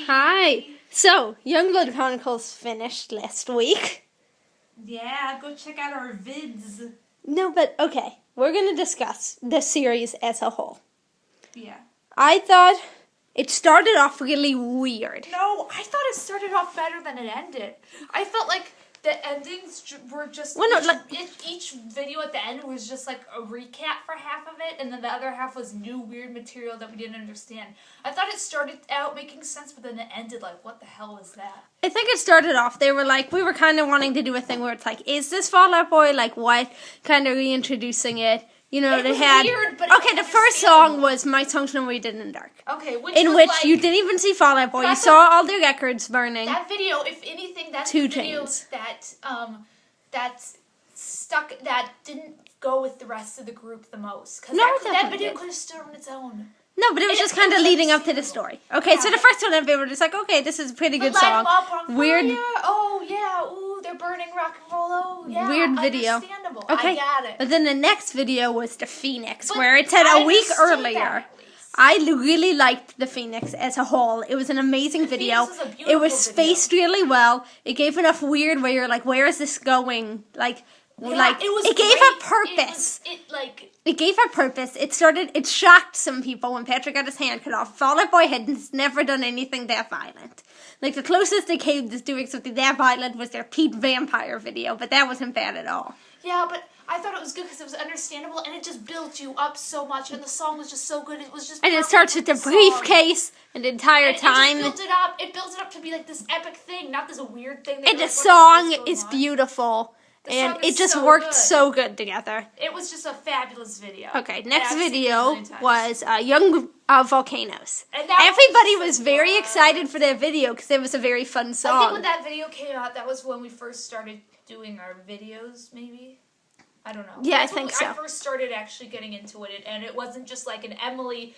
Hi. So, Youngblood Chronicles finished last week. Yeah, go check out our vids. No, but okay. We're going to discuss the series as a whole. Yeah. I thought it started off really weird. No, I thought it started off better than it ended. I felt like the endings were just... Well, no, each video at the end was just like a recap for half of it, and then the other half was new weird material that we didn't understand. I thought it started out making sense, but then it ended like, what the hell was that? I think it started off, we were kind of wanting to do a thing where it's like, is this Fall Out Boy? Like, what? Kind of reintroducing it. You know, It was weird, but okay, the first song was My Tongue's No Waited in the Dark. Okay, which you didn't even see Fall Out Boy. You saw all the records burning. That video, if anything, that's Two the video chains. that didn't go with the rest of the group the most. Because No, that video could have stood on its own. No, but it was just kind of leading up to the story. Okay, yeah. So the first one, we were just like, okay, this is a pretty good song. Light 'em up on Weird. Fire. Oh, yeah. Ooh, they're burning rock and roll. Oh, yeah. Weird video. Understandable. Okay. I got it. But then the next video was the Phoenix, where it said a week earlier. I really liked the Phoenix as a whole. It was an amazing video. It was spaced really well. It gave enough weird where you're like, where is this going? It gave a purpose. It gave a purpose. It shocked some people when Patrick got his hand cut off. Fall Out Boy had never done anything that violent. Like, the closest they came to doing something that violent was their Pete Vampire video, but that wasn't bad at all. Yeah, but I thought it was good because it was understandable, and it just built you up so much, and the song was just so good. It was just and it starts with the briefcase, and the entire time. It just built it up. It built it up to be like this epic thing, not this weird thing. And the song is beautiful. And it just worked so good together. It was just a fabulous video. Okay, next video was Young Volcanoes. And everybody was very excited for that video because it was a very fun song. I think when that video came out, that was when we first started doing our videos, maybe? I don't know. Yeah, I think so. I first started actually getting into it, and it wasn't just like an Abby,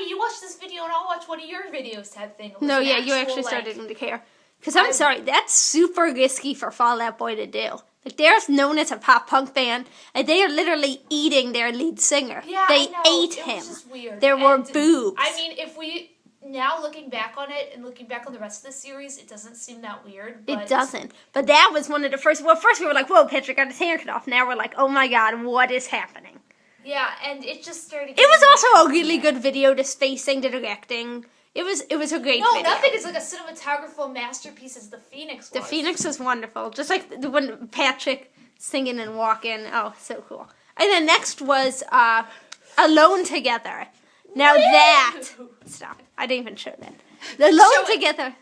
you watch this video and I'll watch one of your videos type thing. No, yeah, you actually started to care. Because I'm sorry, that's super risky for Fall Out Boy to do. Like, they're known as a pop punk band, and they are literally eating their lead singer. Yeah, they ate him. Was just weird. There were boobs. I mean, if we now looking back on it and looking back on the rest of the series, it doesn't seem that weird. But it doesn't. But that was one of the first. Well, first we were like, "Whoa, Patrick got his hair cut off." Now we're like, "Oh my God, what is happening?" Yeah, and it just started. It was also a really good video. The spacing, the directing. It was a great video. No, nothing is like a cinematographical masterpiece as the Phoenix was. The Phoenix was wonderful. Just like the one Patrick singing and walking. Oh, so cool. And then next was Alone Together. Now stop. I didn't even show that. The Alone Together.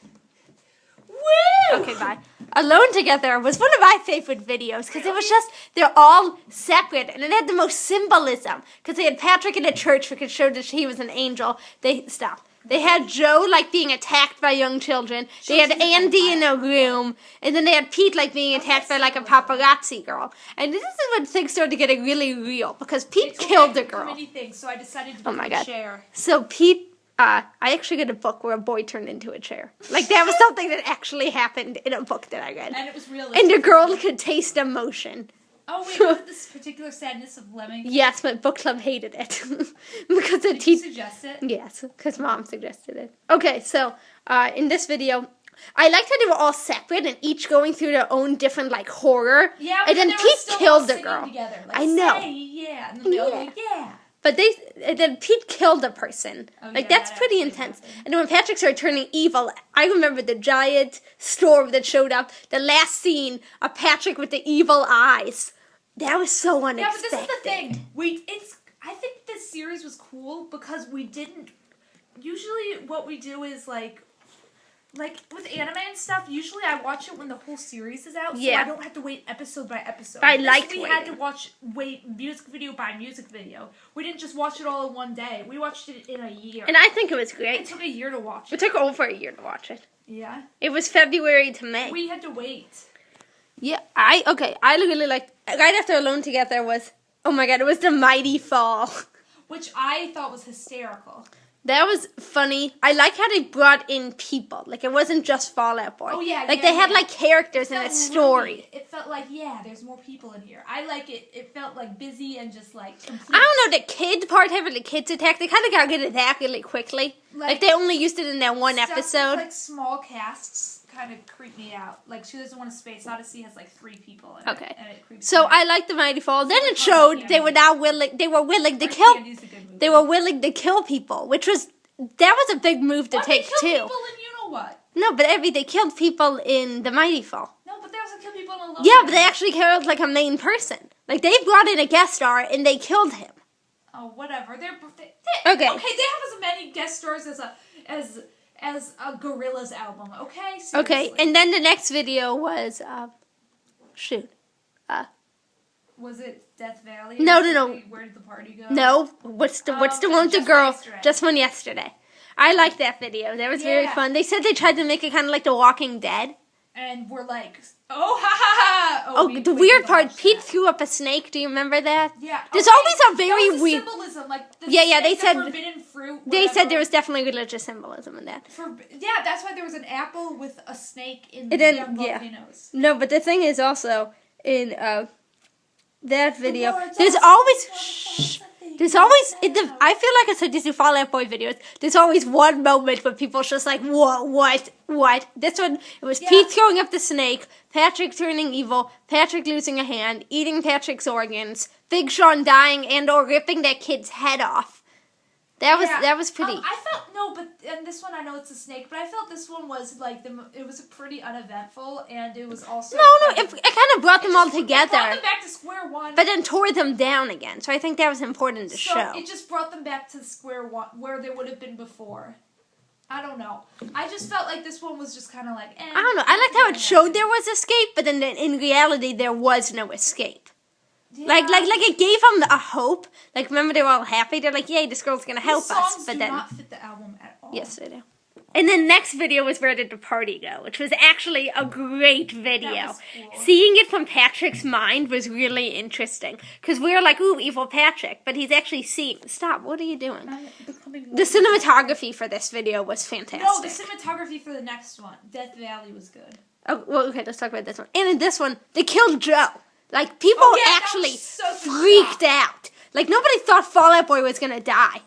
Woo! Okay, bye. Alone Together was one of my favorite videos because it was just, they're all separate and it had the most symbolism because they had Patrick in a church which showed that he was an angel. They had Joe, like, being attacked by young children. They had Andy in a room. And then they had Pete, like, being attacked by, like, a paparazzi girl. And this is when things started getting really real. Because Pete killed the girl. Many things, so I decided to share. So Pete, I actually got a book where a boy turned into a chair. Like, that was something that actually happened in a book that I read. And it was real. And the girl could taste emotion. Oh, wait, was it this particular sadness of Lemming? Yes, my book club hated it. Because Did you suggest it? Yes, because Mom suggested it. Okay, so in this video, I liked how they were all separate and each going through their own different, like, horror. Yeah, and then Pete killed the girl. Together. Like, I know. Say, yeah. And then they all go, yeah. But then Pete killed a person. Oh, like, yeah, that's pretty intense. And then when Patrick started turning evil, I remember the giant storm that showed up. The last scene of Patrick with the evil eyes. That was so unexpected. Yeah, but this is the thing. I think this series was cool because we didn't. Usually, what we do is like with anime and stuff. Usually, I watch it when the whole series is out, so I don't have to wait episode by episode. I liked waiting. We had to wait music video by music video. We didn't just watch it all in one day. We watched it in a year. And I think it was great. It took a year to watch it. It took over a year to watch it. Yeah. It was February to May. We had to wait. Yeah, I really liked, right after Alone Together was, oh my God, it was The Mighty Fall. Which I thought was hysterical. That was funny. I like how they brought in people. Like, it wasn't just Fall Out Boy. Oh, yeah. Like, they had, like, characters in a story. Really, it felt like, there's more people in here. I like it. It felt, like, busy and just, like, complete. I don't know, the kid part, having the kids attack, they kind of got good at that really quickly. Like, they only used it in that one episode. With, like, small casts kind of creep me out. Like, She Doesn't Want a Space Odyssey has, like, 3 people in it. And it creeps me out. I like the Mighty Fall. Then it showed they were now willing, they were willing to kill, they were willing to kill people, which was, that was a big move to take, too. They killed people in you-know-what. No, but they killed people in the Mighty Fall. No, but they also killed people in Alone. Yeah, but they actually killed, like, a main person. Like, they brought in a guest star, and they killed him. Oh, whatever. They okay, they have as many guest stars as a Gorillaz album, okay? Seriously. Okay, and then the next video was, was it Death Valley? No. Where did the party go? No, what's the one with the girl? Just one yesterday. I liked that video. That was very fun. They said they tried to make it kind of like The Walking Dead. And we're like, oh, ha, ha, ha. Oh, the weird part, Pete threw up a snake. Do you remember that? Yeah. There's always a very weird symbolism, like they said forbidden fruit. They said there was definitely religious symbolism in that. That's why there was an apple with a snake in the Youngblood nose. No, but the thing is also in that video, I feel like it's like these Fall Out Boy videos. There's always one moment where people's just like, what? This one, it was Pete throwing up the snake, Patrick turning evil, Patrick losing a hand, eating Patrick's organs, Big Sean dying and or ripping that kid's head off. That was pretty. And this one I know it's a snake, but I felt this one was like it was pretty uneventful, and it was also it kind of brought them all together. It brought them back to square one, but then tore them down again. So I think that was important to show. It just brought them back to square one where they would have been before. I don't know. I just felt like this one was just kind of like. I don't know. I liked how it showed there was escape, but then in reality there was no escape. Yeah. Like it gave them a hope. Like, remember, they were all happy. They're like, "Yay, this girl's gonna help us." But then not fit the album at all. Yes, they do. And then next video was Where Did the Party Go, which was actually a great video. That was cool. Seeing it from Patrick's mind was really interesting because we were like, "Ooh, evil Patrick," but he's actually seeing. Stop! What are you doing? The cinematography for this video was fantastic. No, the cinematography for the next one, Death Valley, was good. Oh well, okay. Let's talk about this one. And in this one, they killed Joe. Like, people actually freaked out. Like, nobody thought Fall Out Boy was going to die.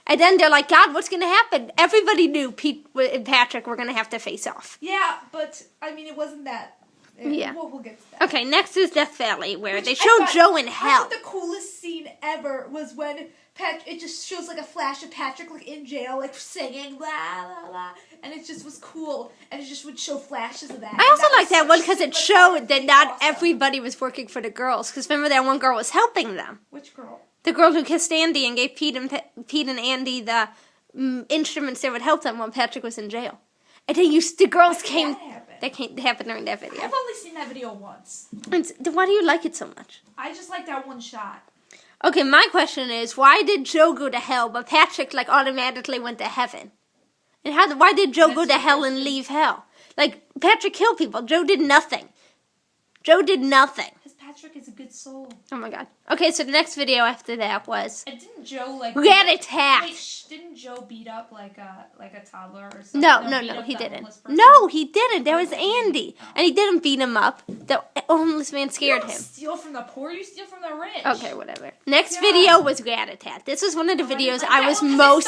And then they're like, God, what's going to happen? Everybody knew Pete and Patrick were going to have to face off. Yeah, but, I mean, it wasn't that. We'll get to that. Okay, next is Death Valley, where they showed Joe in hell. I thought the coolest scene ever was when it just shows, like, a flash of Patrick, like, in jail, like, singing, blah, blah, blah. And it just was cool. And it just would show flashes of that. I also like that one because it showed that not everybody was working for the girls. Because remember, that one girl was helping them. Which girl? The girl who kissed Andy and gave Pete and Andy the instruments that would help them when Patrick was in jail. And then the girls came. That happened during that video. I've only seen that video once. And why do you like it so much? I just like that one shot. Okay, my question is, why did Joe go to hell, but Patrick, like, automatically went to heaven? And why did Joe go to hell and leave hell? Like, Patrick killed people. Joe did nothing. Because Patrick is a good soul. Oh my god. Okay, so the next video after that was... And didn't Joe, like... Rat-a-tat! Wait, didn't Joe beat up, like a toddler or something? No, he didn't. No, he didn't. That was Andy. Oh. And he didn't beat him up. The homeless man scared him. You don't steal from the poor, you steal from the rich. Okay, whatever. Next video was Rat-a-tat. This was one of the videos I was most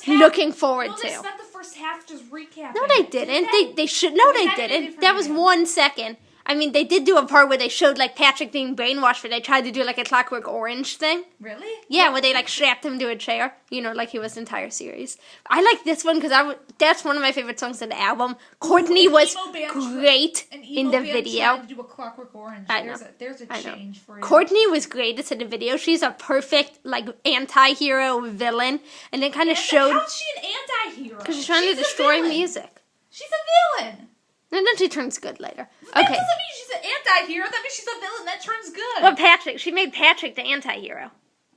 looking forward to. They spent the first half just recapping. No, they didn't. They should. No, they didn't. That was 1 second. I mean, they did do a part where they showed, like, Patrick being brainwashed, but they tried to do, like, a Clockwork Orange thing. Really? Yeah, where they, like, strapped him to a chair. You know, like he was the entire series. I like this one because that's one of my favorite songs in the album. Courtney was great in the video. Tried to do a Clockwork Orange. I know. There's a change for you. Courtney was great in the video. She's a perfect, like, anti-hero villain. And it kind of showed... How's she an anti-hero? Because she's trying to destroy music. She's a villain. And then she turns good later. That doesn't mean she's an anti-hero. That means she's a villain. That turns good. Well, she made Patrick the anti-hero.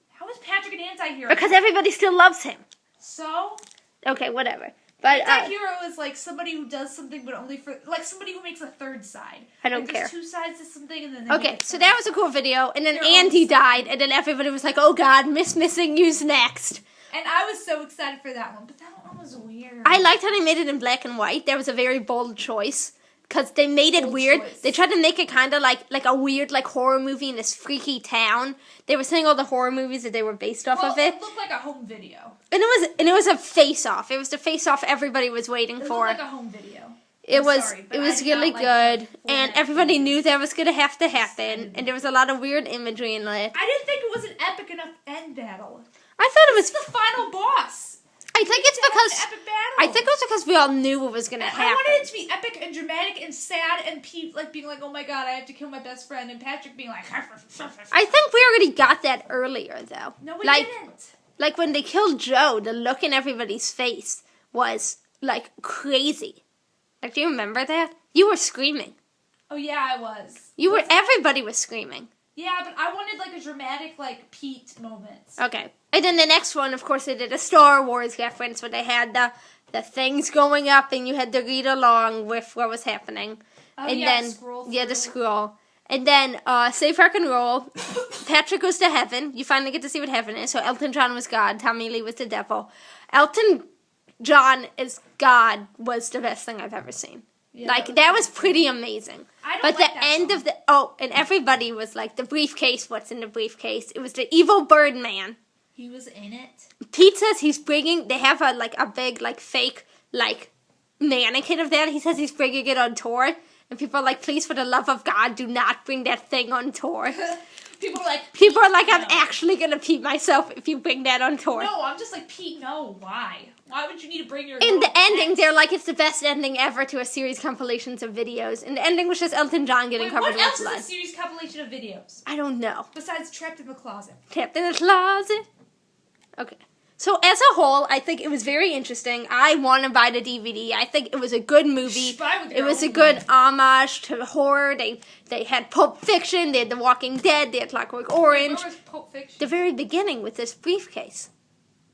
How is Patrick an anti-hero? Because everybody still loves him. So? Okay, whatever. But anti-hero is like somebody who does something, but only for... Like somebody who makes a third side. I don't care. There's 2 sides to something, and then they okay, so that was a cool video. And then Andy died, and then everybody was like, oh God, Missing You's next. And I was so excited for that one, but that one was weird. I liked how they made it in black and white. That was a very bold choice. Because they made it weird. Choice. They tried to make it kind of like a weird like horror movie in this freaky town. They were saying all the horror movies that they were based off of it. It looked like a home video. And it was a face-off. It was the face-off everybody was waiting for. It looked like a home video. It was really good, and everybody knew that was going to have to happen, and there was a lot of weird imagery in it. I didn't think it was an epic enough end battle. I thought it was the final boss. I think it was because we all knew what was going to happen. I wanted it to be epic and dramatic and sad, and Pete being like, "Oh my god, I have to kill my best friend," and Patrick being like, I think we already got that earlier, though. No, we didn't. Like when they killed Joe, the look in everybody's face was like crazy. Like, do you remember that? You were screaming. Oh yeah, I was. Everybody was screaming. Yeah, but I wanted like a dramatic Pete moment. Okay. And then the next one, of course, they did a Star Wars reference where they had the things going up and you had to read along with what was happening. Oh, and yeah, then the scroll. And then Safe Rock and Roll, Patrick goes to heaven. You finally get to see what heaven is. So Elton John was God, Tommy Lee was the devil. Elton John as God was the best thing I've ever seen. Yeah, that was pretty amazing. But the end of and everybody was like, the briefcase, what's in the briefcase? It was the evil Birdman. He was in it. Pete says they have a big fake mannequin of that. He says he's bringing it on tour. And people are like, please, for the love of God, do not bring that thing on tour. People are like, I'm actually going to pee myself if you bring that on tour. No, I'm just like, Pete, no, why? Why would you need to bring your... In the ending, they're like, it's the best ending ever to a series compilations of videos. And the ending was just Elton John getting covered with blood. What else is a series compilation of videos? I don't know. Besides Trapped in the Closet. Trapped in the Closet. Okay. So, as a whole, I think it was very interesting. I want to buy the DVD. I think it was a good movie. It was a good homage to horror. They had Pulp Fiction. They had The Walking Dead. They had Clockwork Orange. Where was Pulp Fiction? The very beginning with this briefcase.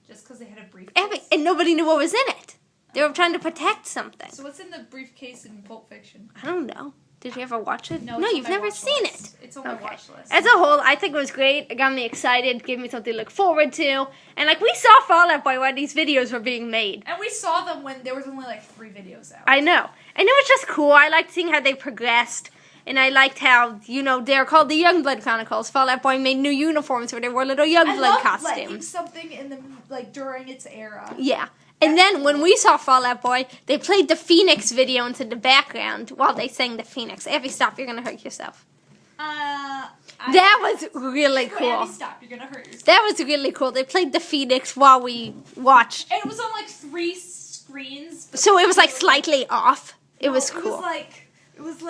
Just because they had a briefcase? And nobody knew what was in it. They were trying to protect something. So what's in the briefcase in Pulp Fiction? I don't know. Did you ever watch it? No, you've never seen it. It's on my watch list. As a whole, I think it was great. It got me excited, gave me something to look forward to. And we saw Fall Out Boy when these videos were being made. And we saw them when there was only 3 videos out. I know. And it was just cool. I liked seeing how they progressed. And I liked how, they're called the Youngblood Chronicles. Fall Out Boy made new uniforms where they wore little Youngblood costumes. Something in the during its era. Yeah. And then when we saw Fall Out Boy, they played the Phoenix video into the background while they sang the Phoenix. Abby, stop. You're going to hurt yourself. That was really cool. Abby, stop. You're going to hurt yourself. That was really cool. They played the Phoenix while we watched. And it was on 3 screens. So it was slightly off. It was cool. It was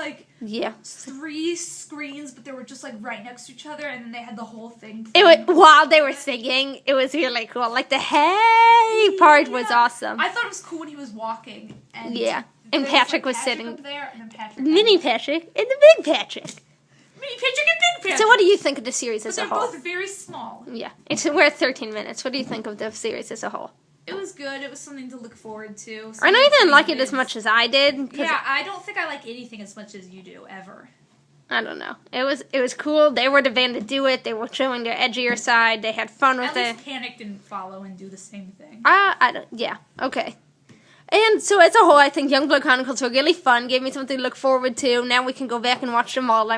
3 screens, but they were just right next to each other, and then they had the whole thing. While they were singing, it was really cool. The hey part was awesome. I thought it was cool when he was walking. And and Patrick was sitting. Up there, and then Patrick. Mini Patrick and the big Patrick. Mini Patrick and big Patrick. So what do you think of the series as a whole? They're both very small. Yeah. We're at 13 minutes. What do you think of the series as a whole? It was good. It was something to look forward to. I know you didn't like it as much as I did. Yeah, I don't think I like anything as much as you do, ever. I don't know. It was cool. They were the band to do it. They were showing their edgier side. They had fun with it. At least Panic didn't follow and do the same thing. Okay. And so as a whole, I think Youngblood Chronicles were really fun. Gave me something to look forward to. Now we can go back and watch them all.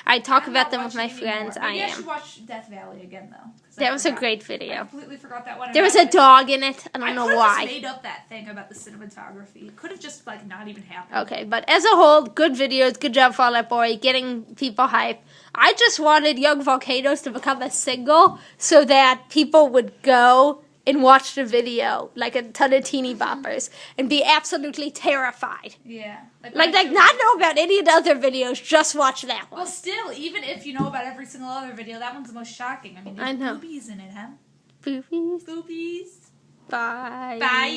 I talk about them with my friends. Maybe I should watch Death Valley again, though. That was a great video. I completely forgot that one. There was a dog in it. I don't know why. I just made up that thing about the cinematography. It could have just not even happened. Okay, but as a whole, good videos. Good job, Fall Out Boy, getting people hype. I just wanted Young Volcanoes to become a single so that people would go and watch the video, a ton of teeny boppers, and be absolutely terrified. Yeah. Not know about any of the other videos, just watch that one. Well, still, even if you know about every single other video, that one's the most shocking. There's boobies in it, huh? Boobies. Boobies. Bye. Bye.